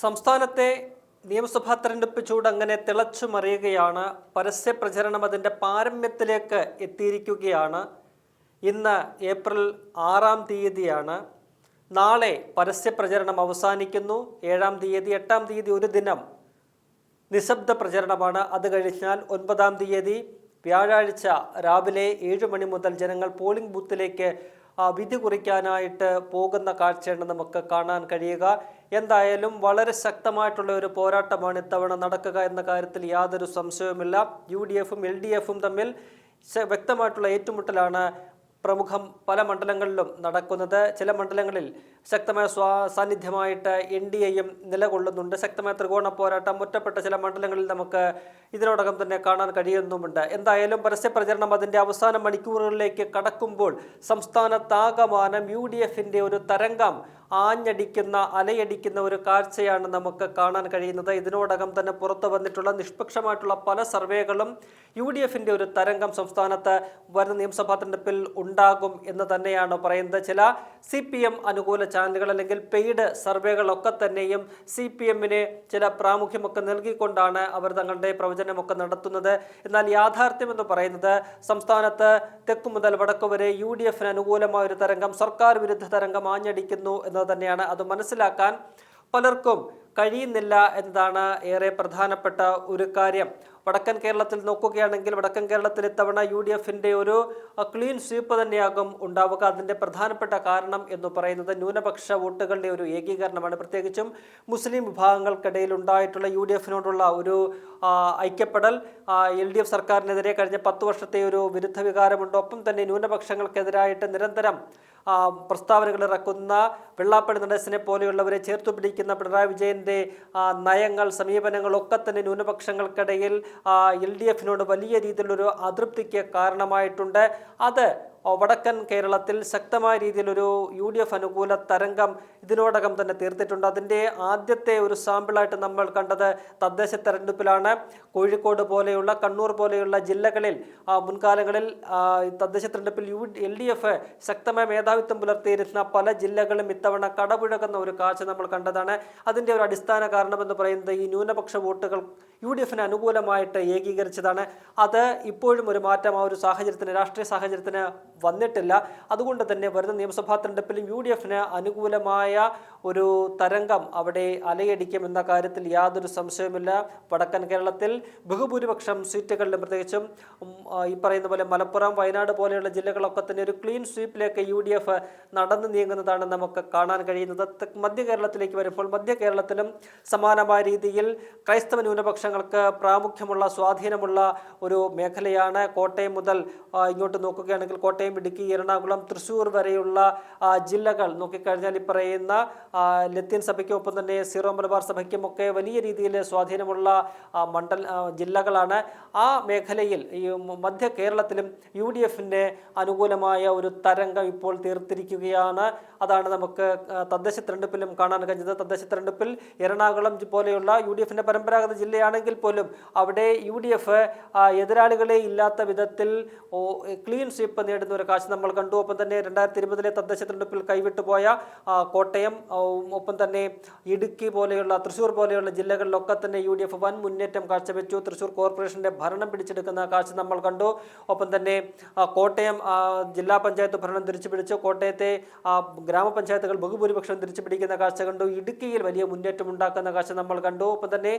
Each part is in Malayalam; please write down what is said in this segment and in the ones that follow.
സംസ്ഥാനത്തെ നിയമസഭാ തെരഞ്ഞെടുപ്പ് ചൂട് അങ്ങനെ തിളച്ചു മറിയുകയാണ്. പരസ്യ പ്രചരണം അതിൻ്റെ പാരമ്യത്തിലേക്ക് എത്തിയിരിക്കുകയാണ്. ഇന്ന് ഏപ്രിൽ 6-ാം തീയതിയാണ്. നാളെ പരസ്യ പ്രചരണം അവസാനിക്കുന്നു. 7-ാം തീയതി 8-ാം തീയതി ഒരു ദിനം നിശബ്ദ പ്രചരണമാണ്. അത് കഴിഞ്ഞാൽ 9-ാം തീയതി വ്യാഴാഴ്ച രാവിലെ 7 മണി മുതൽ ജനങ്ങൾ പോളിംഗ് ബൂത്തിലേക്ക് വിധി കുറിക്കാനായിട്ട് പോകുന്ന കാഴ്ചയാണ് നമുക്ക് കാണാൻ കഴിയുക. എന്തായാലും വളരെ ശക്തമായിട്ടുള്ള ഒരു പോരാട്ടമാണ് ഇത്തവണ നടക്കുക എന്ന കാര്യത്തിൽ യാതൊരു സംശയവുമില്ല. UDFും LDFും തമ്മിൽ വ്യക്തമായിട്ടുള്ള ഏറ്റുമുട്ടലാണ് പ്രമുഖം പല മണ്ഡലങ്ങളിലും നടക്കുന്നത്. ചില മണ്ഡലങ്ങളിൽ ശക്തമായ സാന്നിധ്യമായിട്ട് NDAയും നിലകൊള്ളുന്നുണ്ട്. ശക്തമായ ത്രികോണ പോരാട്ടം ഒറ്റപ്പെട്ട ചില മണ്ഡലങ്ങളിൽ നമുക്ക് ഇതിനോടകം തന്നെ കാണാൻ കഴിയുന്നുമുണ്ട്. എന്തായാലും പരസ്യ പ്രചരണം അതിൻ്റെ അവസാന മണിക്കൂറുകളിലേക്ക് കടക്കുമ്പോൾ സംസ്ഥാനത്താകമാനം UDFിൻ്റെ ഒരു തരംഗം അലയടിക്കുന്ന ഒരു കാഴ്ചയാണ് നമുക്ക് കാണാൻ കഴിയുന്നത്. ഇതിനോടകം തന്നെ പുറത്തു വന്നിട്ടുള്ള നിഷ്പക്ഷമായിട്ടുള്ള പല സർവേകളും UDFിൻ്റെ ഒരു തരംഗം സംസ്ഥാനത്ത് വരുന്ന നിയമസഭാ തെരഞ്ഞെടുപ്പിൽ ഉണ്ടാകും എന്ന് തന്നെയാണ് പറയുന്നത്. ചില CPM അനുകൂല ചാനലുകൾ അല്ലെങ്കിൽ പെയ്ഡ് സർവേകളൊക്കെ തന്നെയും CPMന് ചില പ്രാമുഖ്യമൊക്കെ നൽകിക്കൊണ്ടാണ് അവർ തങ്ങളുടെ പ്രവചനമൊക്കെ നടത്തുന്നത്. എന്നാൽ യാഥാർത്ഥ്യം എന്ന് പറയുന്നത് സംസ്ഥാനത്ത് തെക്കു മുതൽ വടക്കു വരെ UDFിന് അനുകൂലമായ ഒരു തരംഗം, സർക്കാർ വിരുദ്ധ തരംഗം ആഞ്ഞടിക്കുന്നു എന്നത് തന്നെയാണ്. അത് മനസ്സിലാക്കാൻ പലർക്കും കഴിയുന്നില്ല എന്നതാണ് ഏറെ പ്രധാനപ്പെട്ട ഒരു കാര്യം. വടക്കൻ കേരളത്തിൽ നോക്കുകയാണെങ്കിൽ വടക്കൻ കേരളത്തിൽ ഇത്തവണ UDFിൻ്റെ ഒരു ക്ലീൻ സ്വീപ്പ് തന്നെയാകും ഉണ്ടാവുക. അതിൻ്റെ പ്രധാനപ്പെട്ട കാരണം എന്ന് പറയുന്നത് ന്യൂനപക്ഷ വോട്ടുകളുടെ ഒരു ഏകീകരണമാണ്. പ്രത്യേകിച്ചും മുസ്ലിം വിഭാഗങ്ങൾക്കിടയിൽ ഉണ്ടായിട്ടുള്ള UDFിനോടുള്ള ഒരു ഐക്യപ്പെടൽ, LDF സർക്കാരിനെതിരെ കഴിഞ്ഞ 10 വർഷത്തെ ഒരു വിരുദ്ധ വികാരമുണ്ട്. ഒപ്പം തന്നെ ന്യൂനപക്ഷങ്ങൾക്കെതിരായിട്ട് നിരന്തരം പ്രസ്താവനകൾ ഇറക്കുന്ന വെള്ളാപ്പള്ളി നടേശനെ പോലെയുള്ളവരെ ചേർത്തു പിടിക്കുന്ന പിണറായി വിജയൻ്റെ നയങ്ങൾ, സമീപനങ്ങളൊക്കെ തന്നെ ന്യൂനപക്ഷങ്ങൾക്കിടയിൽ LDFിനോട് വലിയ രീതിയിലൊരു അതൃപ്തിക്ക് കാരണമായിട്ടുണ്ട്. അത് വടക്കൻ കേരളത്തിൽ ശക്തമായ രീതിയിലൊരു UDF അനുകൂല തരംഗം ഇതിനോടകം തന്നെ തീർത്തിട്ടുണ്ട്. അതിൻ്റെ ആദ്യത്തെ ഒരു സാമ്പിളായിട്ട് നമ്മൾ കണ്ടത് തദ്ദേശ തെരഞ്ഞെടുപ്പിലാണ്. കോഴിക്കോട് പോലെയുള്ള, കണ്ണൂർ പോലെയുള്ള ജില്ലകളിൽ മുൻകാലങ്ങളിൽ തദ്ദേശ തെരഞ്ഞെടുപ്പിൽ LDF ശക്തമായ മേധാവിത്വം പുലർത്തിയിരുന്ന പല ജില്ലകളും ഇത്തവണ കടപുഴകുന്ന ഒരു കാഴ്ച നമ്മൾ കണ്ടതാണ്. അതിൻ്റെ ഒരു അടിസ്ഥാന കാരണമെന്ന് പറയുന്നത് ഈ ന്യൂനപക്ഷ വോട്ടുകൾ UDFിന് അനുകൂലമായിട്ട് ഏകീകരിച്ചതാണ്. അത് ഇപ്പോഴും ഒരു മാറ്റം ആ ഒരു സാഹചര്യത്തിന്, രാഷ്ട്രീയ സാഹചര്യത്തിന് വന്നിട്ടില്ല. അതുകൊണ്ട് തന്നെ വരുന്ന നിയമസഭാ തെരഞ്ഞെടുപ്പിലും UDFിന് അനുകൂലമായ ഒരു തരംഗം അവിടെ അലയടിക്കും എന്ന കാര്യത്തിൽ യാതൊരു സംശയവുമില്ല. വടക്കൻ കേരളത്തിൽ ബഹുഭൂരിപക്ഷം സീറ്റുകളിലും, പ്രത്യേകിച്ചും ഈ പറയുന്ന പോലെ മലപ്പുറം, വയനാട് പോലെയുള്ള ജില്ലകളൊക്കെ തന്നെ ഒരു ക്ലീൻ സ്വീപ്പിലേക്ക് UDF നടന്നു നീങ്ങുന്നതാണ് നമുക്ക് കാണാൻ കഴിയുന്നത്. മധ്യ കേരളത്തിലേക്ക് വരുമ്പോൾ മധ്യ കേരളത്തിലും സമാനമായ രീതിയിൽ ക്രൈസ്തവ ന്യൂനപക്ഷങ്ങൾക്ക് പ്രാമുഖ്യമുള്ള, സ്വാധീനമുള്ള ഒരു മേഖലയാണ്. കോട്ടയം മുതൽ ഇങ്ങോട്ട് നോക്കുകയാണെങ്കിൽ കോട്ടയം, ഇടുക്കി, എറണാകുളം, തൃശ്ശൂർ വരെയുള്ള ജില്ലകൾ നോക്കിക്കഴിഞ്ഞാൽ ഈ പറയുന്ന ലത്തീൻ സഭയ്ക്കും ഒപ്പം തന്നെ സീറോ മലബാർ സഭയ്ക്കും ഒക്കെ വലിയ രീതിയിൽ സ്വാധീനമുള്ള ജില്ലകളാണ്. ആ മേഖലയിൽ ഈ മധ്യ കേരളത്തിലും UDFിൻ്റെ അനുകൂലമായ ഒരു തരംഗം ഇപ്പോൾ തീർത്തിരിക്കുകയാണ്. അതാണ് നമുക്ക് തദ്ദേശ തെരഞ്ഞെടുപ്പിലും കാണാൻ കഴിഞ്ഞത്. തദ്ദേശ തെരഞ്ഞെടുപ്പിൽ എറണാകുളം പോലെയുള്ള UDFിൻ്റെ പരമ്പരാഗത ജില്ലയാണെങ്കിൽ പോലും അവിടെ UDF എതിരാളികളെ ഇല്ലാത്ത വിധത്തിൽ ക്ലീൻ സ്വീപ്പ് നേടുന്ന ഒരു കാഴ്ച നമ്മൾ കണ്ടു. ഒപ്പം തന്നെ 2020 തദ്ദേശ തെരഞ്ഞെടുപ്പിൽ കൈവിട്ടുപോയ കോട്ടയം, ഒപ്പം തന്നെ ഇടുക്കി പോലെയുള്ള, തൃശ്ശൂർ പോലെയുള്ള ജില്ലകളിലൊക്കെ തന്നെ UDF വൻ മുന്നേറ്റം കാഴ്ചവെച്ചു. തൃശ്ശൂർ കോർപ്പറേഷൻ്റെ ഭരണം പിടിച്ചെടുക്കുന്ന കാഴ്ച നമ്മൾ കണ്ടു. ഒപ്പം തന്നെ കോട്ടയം ജില്ലാ പഞ്ചായത്ത് ഭരണം തിരിച്ചുപിടിച്ചു. കോട്ടയത്തെ ഗ്രാമപഞ്ചായത്തുകൾ ബഹുഭൂരിപക്ഷം തിരിച്ചുപിടിക്കുന്ന കാഴ്ച കണ്ടു. ഇടുക്കിയിൽ വലിയ മുന്നേറ്റം ഉണ്ടാക്കുന്ന കാഴ്ച നമ്മൾ കണ്ടു. ഒപ്പം തന്നെ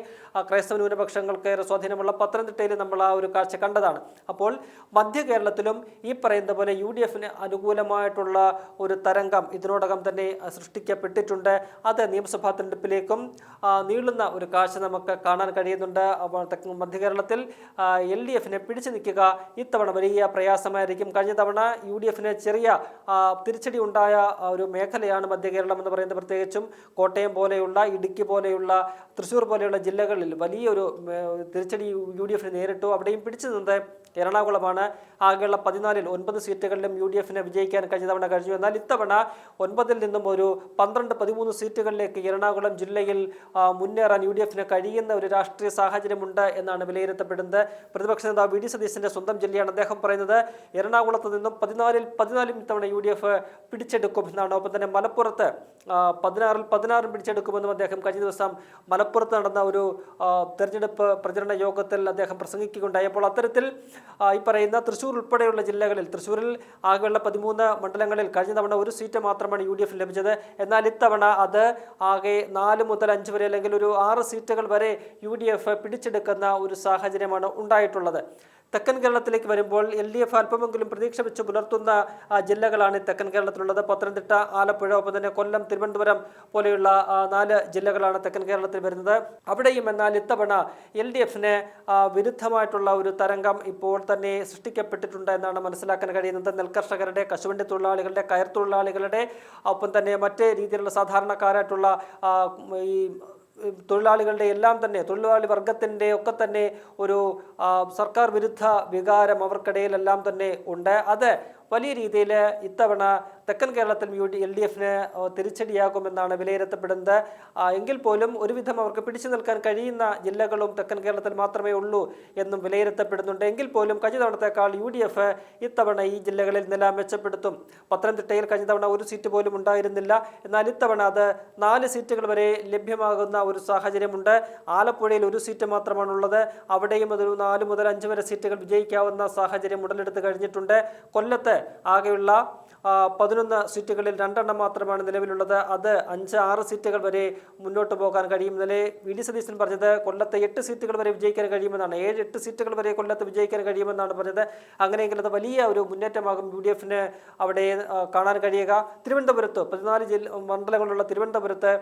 ക്രൈസ്തവ ന്യൂനപക്ഷങ്ങൾക്ക് ഏറെ സ്വാധീനമുള്ള പത്തനംതിട്ടയിൽ നമ്മൾ ആ ഒരു കാഴ്ച കണ്ടതാണ്. അപ്പോൾ മധ്യ കേരളത്തിലും ഈ പറയുന്ന പോലെ UDFിന് അനുകൂലമായിട്ടുള്ള ഒരു തരംഗം ഇതിനോടകം തന്നെ സൃഷ്ടിക്കപ്പെട്ടിട്ടുണ്ട്. അത് നിയമസഭാ തെരഞ്ഞെടുപ്പിലേക്കും നീളുന്ന ഒരു കാഴ്ച നമുക്ക് കാണാൻ കഴിയുന്നുണ്ട്. മധ്യ കേരളത്തിൽ LDFിനെ പിടിച്ചു നിൽക്കുക ഇത്തവണ വലിയ പ്രയാസമായിരിക്കും. കഴിഞ്ഞ തവണ UDFിന് ചെറിയ തിരിച്ചടി ഉണ്ടായ ഒരു മേഖലയാണ് മധ്യ കേരളം എന്ന് പറയുന്നത്. പ്രത്യേകിച്ചും കോട്ടയം പോലെയുള്ള, ഇടുക്കി പോലെയുള്ള, തൃശ്ശൂർ പോലെയുള്ള ജില്ലകളിൽ വലിയൊരു തിരിച്ചടി UDFിന് നേരിട്ടു. അവിടെയും പിടിച്ചു നിന്നത് എറണാകുളമാണ്. ആകെയുള്ള 14-9 സീറ്റുകളിലും UDF-ന് വിജയിക്കാൻ കഴിഞ്ഞ തവണ കഴിഞ്ഞു. എന്നാൽ ഇത്തവണ 9-ൽ നിന്നും ഒരു 12-13 സീറ്റുകളിലേക്ക് എറണാകുളം ജില്ലയിൽ മുന്നേറാൻ UDF-ന് കഴിയുന്ന ഒരു രാഷ്ട്രീയ സാഹചര്യമുണ്ട് എന്നാണ് വിലയിരുത്തപ്പെടുന്നത്. പ്രതിപക്ഷ നേതാവ് VD സതീശന്റെ സ്വന്തം ജില്ലയാണ്. അദ്ദേഹം പറയുന്നത് എറണാകുളത്ത് നിന്നും 14 ഇത്തവണ UDF പിടിച്ചെടുക്കും എന്നാണ്. ഒപ്പം തന്നെ മലപ്പുറത്ത് 16 പിടിച്ചെടുക്കുമെന്നും അദ്ദേഹം കഴിഞ്ഞ ദിവസം മലപ്പുറത്ത് നടന്ന ഒരു തെരഞ്ഞെടുപ്പ് പ്രചരണ യോഗത്തിൽ അദ്ദേഹം പ്രസംഗിക്കുകയുണ്ടായി. അപ്പോൾ അത്തരത്തിൽ ഈ പറയുന്ന തൃശ്ശൂർ ഉൾപ്പെടെയുള്ള ജില്ലകളിൽ, തൃശ്ശൂരിൽ ആകെയുള്ള 13 മണ്ഡലങ്ങളിൽ കഴിഞ്ഞ തവണ ഒരു സീറ്റ് മാത്രമാണ് UDF ലഭിച്ചത്. എന്നാൽ ഇത്തവണ അത് ആകെ 4 മുതൽ 5 വരെ അല്ലെങ്കിൽ ഒരു 6 സീറ്റുകൾ വരെ UDF പിടിച്ചെടുക്കുന്ന ഒരു സാഹചര്യമാണ് ഉണ്ടായിട്ടുള്ളത്. തെക്കൻ കേരളത്തിലേക്ക് വരുമ്പോൾ LDF അല്പമെങ്കിലും പ്രതീക്ഷ വെച്ച് പുലർത്തുന്ന ജില്ലകളാണ് തെക്കൻ കേരളത്തിലുള്ളത്. പത്തനംതിട്ട, ആലപ്പുഴ, ഒപ്പം തന്നെ കൊല്ലം, തിരുവനന്തപുരം പോലെയുള്ള 4 ജില്ലകളാണ് തെക്കൻ കേരളത്തിൽ വരുന്നത്. അവിടെയും എന്നാൽ ഇത്തവണ LDF-ന് വിരുദ്ധമായിട്ടുള്ള ഒരു തരംഗം ഇപ്പോൾ തന്നെ സൃഷ്ടിക്കപ്പെട്ടിട്ടുണ്ട് എന്നാണ് മനസ്സിലാക്കാൻ കഴിയുന്നത്. നെൽകർഷകരുടെ, കശുവണ്ടി തൊഴിലാളികളുടെ, കയർ തൊഴിലാളികളുടെ, ഒപ്പം തന്നെ മറ്റ് രീതിയിലുള്ള സാധാരണക്കാരായിട്ടുള്ള ഈ തൊഴിലാളികളുടെ എല്ലാം തന്നെ, തൊഴിലാളി വർഗത്തിൻ്റെ ഒക്കെ തന്നെ ഒരു സർക്കാർ വിരുദ്ധ വികാരം അവർക്കിടയിലെല്ലാം തന്നെ ഉണ്ട്. അത് വലിയ രീതിയിൽ ഇത്തവണ തെക്കൻ കേരളത്തിൽ LDF-ന് തിരിച്ചടിയാകുമെന്നാണ് വിലയിരുത്തപ്പെടുന്നത്. എങ്കിൽ പോലും ഒരുവിധം അവർക്ക് പിടിച്ചു നിൽക്കാൻ കഴിയുന്ന ജില്ലകളും തെക്കൻ കേരളത്തിൽ മാത്രമേ ഉള്ളൂ എന്നും വിലയിരുത്തപ്പെടുന്നുണ്ട്. എങ്കിൽ പോലും കഴിഞ്ഞ തവണത്തേക്കാൾ UDF ഇത്തവണ ഈ ജില്ലകളിൽ നില മെച്ചപ്പെടുത്തും. പത്തനംതിട്ടയിൽ കഴിഞ്ഞ തവണ ഒരു സീറ്റ് പോലും ഉണ്ടായിരുന്നില്ല. എന്നാൽ ഇത്തവണ അത് 4 സീറ്റുകൾ വരെ ലഭ്യമാകുന്ന ഒരു സാഹചര്യമുണ്ട്. ആലപ്പുഴയിൽ ഒരു സീറ്റ് മാത്രമാണുള്ളത്. അവിടെയും അതൊരു 4 മുതൽ 5 വരെ സീറ്റുകൾ വിജയിക്കാവുന്ന സാഹചര്യം ഉടലെടുത്ത് കഴിഞ്ഞിട്ടുണ്ട്. കൊല്ലത്ത് ആകെയുള്ള 11 സീറ്റുകളിൽ 2 മാത്രമാണ് നിലവിലുള്ളത്. അത് 5-6 സീറ്റുകൾ വരെ മുന്നോട്ട് പോകാൻ കഴിയും. ഇന്നലെ VD സതീശൻ പറഞ്ഞത് കൊല്ലത്തെ 8 സീറ്റുകൾ വരെ വിജയിക്കാൻ കഴിയുമെന്നാണ്. 7-8 സീറ്റുകൾ വരെ കൊല്ലത്ത് വിജയിക്കാൻ കഴിയുമെന്നാണ് പറഞ്ഞത്. അങ്ങനെയെങ്കിൽ അത് വലിയ ഒരു മുന്നേറ്റമാകും UDF-ന് അവിടെ കാണാൻ കഴിയുക. തിരുവനന്തപുരത്ത് 14 മണ്ഡലങ്ങളുള്ള തിരുവനന്തപുരത്ത്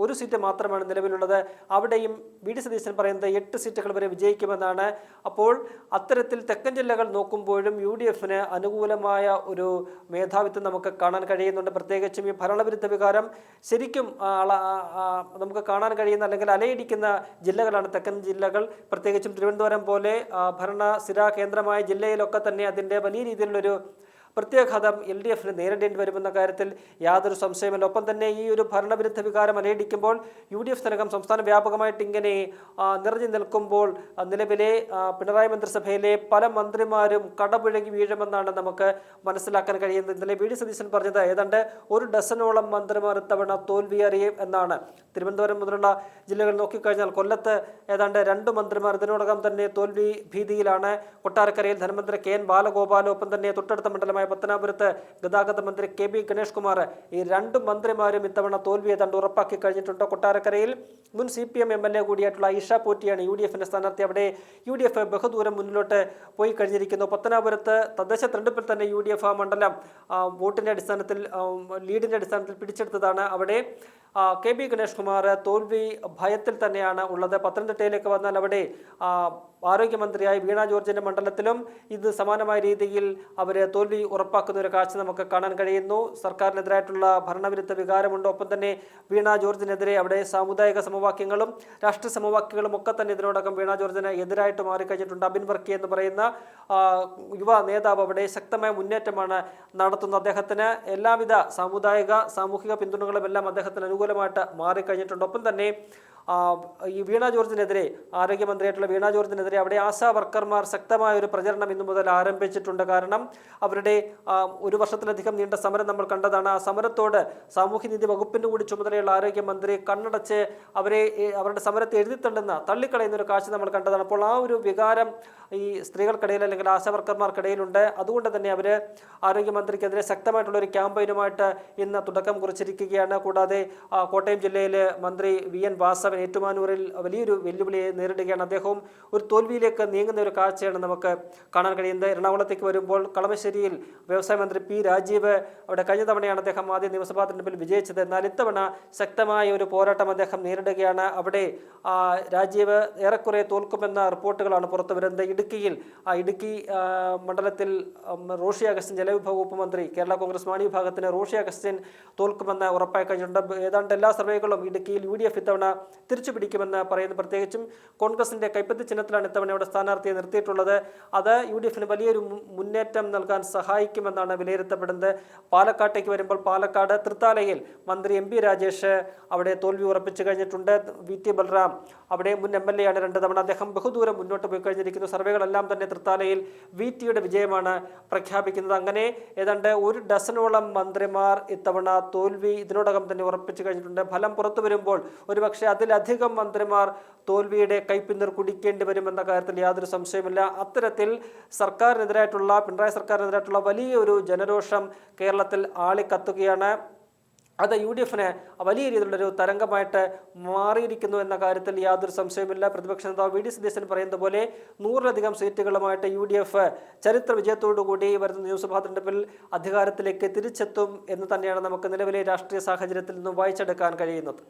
ഒരു സീറ്റ് മാത്രമാണ് നിലവിലുള്ളത്. അവിടെയും VD സതീശൻ പറയുന്നത് 8 സീറ്റുകൾ വരെ വിജയിക്കുമെന്നാണ്. അപ്പോൾ അത്തരത്തിൽ തെക്കൻ ജില്ലകൾ നോക്കുമ്പോഴും UDF-ന് അനുകൂലമായ ഒരു മേധാവിത്വം നമുക്ക് കാണാൻ കഴിയുന്നുണ്ട്. പ്രത്യേകിച്ചും ഈ ഭരണവിരുദ്ധ വികാരം ശരിക്കും നമുക്ക് കാണാൻ കഴിയുന്ന അല്ലെങ്കിൽ അലയടിക്കുന്ന ജില്ലകളാണ് തെക്കൻ ജില്ലകൾ. പ്രത്യേകിച്ചും തിരുവനന്തപുരം പോലെ ഭരണ സ്ഥിര കേന്ദ്രമായ ജില്ലയിലൊക്കെ തന്നെ അതിൻ്റെ വലിയ രീതിയിലുള്ളൊരു പ്രത്യാഘാതം LDF-ന് നേരിടേണ്ടി വരുമെന്ന കാര്യത്തിൽ യാതൊരു സംശയമില്ല. ഒപ്പം തന്നെ ഈ ഒരു ഭരണവിരുദ്ധ വികാരം അലയടിക്കുമ്പോൾ UDF തരകം സംസ്ഥാന വ്യാപകമായിട്ട് ഇങ്ങനെ നിറഞ്ഞു നിൽക്കുമ്പോൾ നിലവിലെ പിണറായി മന്ത്രിസഭയിലെ പല മന്ത്രിമാരും കടപുഴകി വീഴുമെന്നാണ് നമുക്ക് മനസ്സിലാക്കാൻ കഴിയുന്നത്. ഇന്നലെ VD സതീശൻ പറഞ്ഞത് ഏതാണ്ട് 1 ഡസനോളം മന്ത്രിമാർ ഇത്തവണ തോൽവി അറിയും എന്നാണ്. തിരുവനന്തപുരം മുതലുള്ള ജില്ലകൾ നോക്കിക്കഴിഞ്ഞാൽ കൊല്ലത്ത് ഏതാണ്ട് 2 മന്ത്രിമാർ ഇതിനോടകം തന്നെ തോൽവി ഭീതിയിലാണ്. കൊട്ടാരക്കരയിൽ ധനമന്ത്രി KN ബാലഗോപാലും, ഒപ്പം തന്നെ തൊട്ടടുത്ത മണ്ഡലമായ പത്തനാപുരത്ത് ഗതാഗത മന്ത്രി KB ഗണേഷ് കുമാർ, ഈ 2 മന്ത്രിമാരും ഇത്തവണ തോൽവി ഏതാണ്ട് ഉറപ്പാക്കി കഴിഞ്ഞിട്ടുണ്ട്. കൊട്ടാരക്കരയിൽ മുൻ CPM MLA കൂടിയായിട്ടുള്ള ഐഷ പോറ്റിയാണ് UDF-ന്റെ സ്ഥാനാർത്ഥി. അവിടെ UDF ബഹുദൂരം മുന്നിലോട്ട് പോയി കഴിഞ്ഞിരിക്കുന്നു. പത്തനാപുരത്ത് തദ്ദേശ തെരഞ്ഞെടുപ്പിൽ തന്നെ UDF ആ മണ്ഡലം വോട്ടിൻ്റെ അടിസ്ഥാനത്തിൽ, ലീഡിൻ്റെ അടിസ്ഥാനത്തിൽ പിടിച്ചെടുത്തതാണ്. അവിടെ KB ഗണേഷ് കുമാർ തോൽവി ഭയത്തിൽ തന്നെയാണ് ഉള്ളത്. പത്തനംതിട്ടയിലേക്ക് വന്നാൽ അവിടെ ആരോഗ്യമന്ത്രിയായ വീണ ജോർജിൻ്റെ മണ്ഡലത്തിലും ഇത് സമാനമായ രീതിയിൽ അവർ തോൽവി ഉറപ്പാക്കുന്ന ഒരു കാഴ്ച നമുക്ക് കാണാൻ കഴിയുന്നു. സർക്കാരിനെതിരായിട്ടുള്ള ഭരണവിരുദ്ധ വികാരമുണ്ട്. ഒപ്പം തന്നെ വീണ ജോർജിനെതിരെ അവിടെ സാമുദായിക സമവാക്യങ്ങളും രാഷ്ട്രീയ സമവാക്യങ്ങളും ഒക്കെ തന്നെ ഇതിനോടകം വീണ ജോർജിന് എതിരായിട്ട് മാറിക്കഴിഞ്ഞിട്ടുണ്ട്. അബിൻ വർക്കി എന്ന് പറയുന്ന യുവ നേതാവ് അവിടെ ശക്തമായ മുന്നേറ്റമാണ് നടത്തുന്നത്. അദ്ദേഹത്തിന് എല്ലാവിധ സാമൂഹിക പിന്തുണകളും എല്ലാം അദ്ദേഹത്തിന് അനുകൂലമായിട്ട് മാറിക്കഴിഞ്ഞിട്ടുണ്ട്. ഒപ്പം തന്നെ ഈ വീണ ജോർജിനെതിരെ, ആരോഗ്യമന്ത്രിയായിട്ടുള്ള വീണ ജോർജിനെതിരെ അവിടെ ആശാ വർക്കർമാർ ശക്തമായ ഒരു പ്രചരണം ഇന്നു മുതൽ ആരംഭിച്ചിട്ടുണ്ട്. കാരണം അവരുടെ 1 വർഷത്തിലധികം നീണ്ട സമരം നമ്മൾ കണ്ടതാണ്. ആ സമരത്തോട് സാമൂഹ്യനീതി വകുപ്പിൻ്റെ കൂടി ചുമതലയുള്ള ആരോഗ്യമന്ത്രി കണ്ണടച്ച് അവരുടെ സമരത്തെ എഴുതിത്തള്ളുന്ന, തള്ളിക്കളയുന്ന ഒരു കാഴ്ച നമ്മൾ കണ്ടതാണ്. അപ്പോൾ ആ ഒരു വികാരം ഈ സ്ത്രീകൾക്കിടയിൽ അല്ലെങ്കിൽ ആശാ വർക്കർമാർക്കിടയിലുണ്ട്. അതുകൊണ്ട് തന്നെ അവർ ആരോഗ്യമന്ത്രിക്കെതിരെ ശക്തമായിട്ടുള്ള ഒരു ക്യാമ്പയിനുമായിട്ട് ഇന്ന് തുടക്കം കുറിച്ചിരിക്കുകയാണ്. കൂടാതെ കോട്ടയം ജില്ലയിൽ മന്ത്രി VN വാസവൻ ഏറ്റുമാനൂരിൽ വലിയൊരു വെല്ലുവിളിയെ നേരിടുകയാണ്. അദ്ദേഹവും ഒരു തോൽവിയിലേക്ക് നീങ്ങുന്ന ഒരു കാഴ്ചയാണ് നമുക്ക് കാണാൻ കഴിയുന്നത്. എറണാകുളത്തേക്ക് വരുമ്പോൾ കളമശ്ശേരിയിൽ വ്യവസായ മന്ത്രി P രാജീവ്, അവിടെ കഴിഞ്ഞ തവണയാണ് അദ്ദേഹം ആദ്യ നിയമസഭാ തെരഞ്ഞെടുപ്പിൽ വിജയിച്ചത്. എന്നാൽ ഇത്തവണ ശക്തമായ ഒരു പോരാട്ടം അദ്ദേഹം നേരിടുകയാണ്. അവിടെ രാജീവ് ഏറെക്കുറെ തോൽക്കുമെന്ന റിപ്പോർട്ടുകളാണ് പുറത്തു വരുന്നത്. ഇടുക്കി മണ്ഡലത്തിൽ റോഷി അഗസ്റ്റിൻ, ജലവിഭവ വകുപ്പ് മന്ത്രി, കേരള കോൺഗ്രസ് മാണി വിഭാഗത്തിന് റോഷി അഗസ്റ്റിൻ തോൽക്കുമെന്ന് ഉറപ്പായി കഴിഞ്ഞിട്ടുണ്ട്. ഏതാണ്ട് എല്ലാ സർവേകളും ഇടുക്കിയിൽ UDF ഇത്തവണ തിരിച്ചു പിടിക്കുമെന്ന് പറയുന്നു. പ്രത്യേകിച്ചും കോൺഗ്രസിന്റെ കൈപ്പത്തി ചിഹ്നത്തിലാണ് ഇത്തവണ അവിടെ സ്ഥാനാർത്ഥിയെ നിർത്തിയിട്ടുള്ളത്. അത് UDF വലിയൊരു മുന്നേറ്റം നൽകാൻ സഹായിക്കുമെന്നാണ് വിലയിരുത്തപ്പെടുന്നത്. പാലക്കാട്ടേക്ക് വരുമ്പോൾ പാലക്കാട് തൃത്താലയിൽ മന്ത്രി MP രാജേഷ് അവിടെ തോൽവി ഉറപ്പിച്ചു കഴിഞ്ഞിട്ടുണ്ട്. VT ബൽറാം അവിടെ മുൻ MLA ആണ് 2 തവണ. അദ്ദേഹം ബഹുദൂരം മുന്നോട്ട് പോയി കഴിഞ്ഞിരിക്കുന്നു. സർവേകളെല്ലാം തന്നെ തൃത്താലയിൽ VTയുടെ വിജയമാണ് പ്രഖ്യാപിക്കുന്നത്. അങ്ങനെ ഏതാണ്ട് 1 ഡസനോളം മന്ത്രിമാർ ഇത്തവണ തോൽവി ഇതിനോടകം തന്നെ ഉറപ്പിച്ചു കഴിഞ്ഞിട്ടുണ്ട്. ഫലം പുറത്തു വരുമ്പോൾ ഒരുപക്ഷെ അതിലധികം മന്ത്രിമാർ തോൽവിയുടെ കൈപ്പിന്നർ കുടിക്കേണ്ടി വരുമെന്ന കാര്യത്തിൽ യാതൊരു സംശയമില്ല. അത്തരത്തിൽ സർക്കാരിനെതിരായിട്ടുള്ള പിണറായി സർക്കാരിനെതിരായിട്ടുള്ള വലിയൊരു ജനരോഷം കേരളത്തിൽ ആളിക്കത്തുകയാണ്. അത് UDF വലിയ രീതിയിലുള്ളൊരു തരംഗമായിട്ട് മാറിയിരിക്കുന്നു എന്ന കാര്യത്തിൽ യാതൊരു സംശയമില്ല. പ്രതിപക്ഷ നേതാവ് VD സതീശൻ പറയുന്നത് പോലെ 100-ലധികം സീറ്റുകളുമായിട്ട് UDF ചരിത്ര വിജയത്തോടുകൂടി വരുന്ന നിയമസഭാ തെരഞ്ഞെടുപ്പിൽ അധികാരത്തിലേക്ക് തിരിച്ചെത്തും എന്ന് തന്നെയാണ് നമുക്ക് നിലവിലെ രാഷ്ട്രീയ സാഹചര്യത്തിൽ നിന്നും വായിച്ചെടുക്കാൻ കഴിയുന്നത്.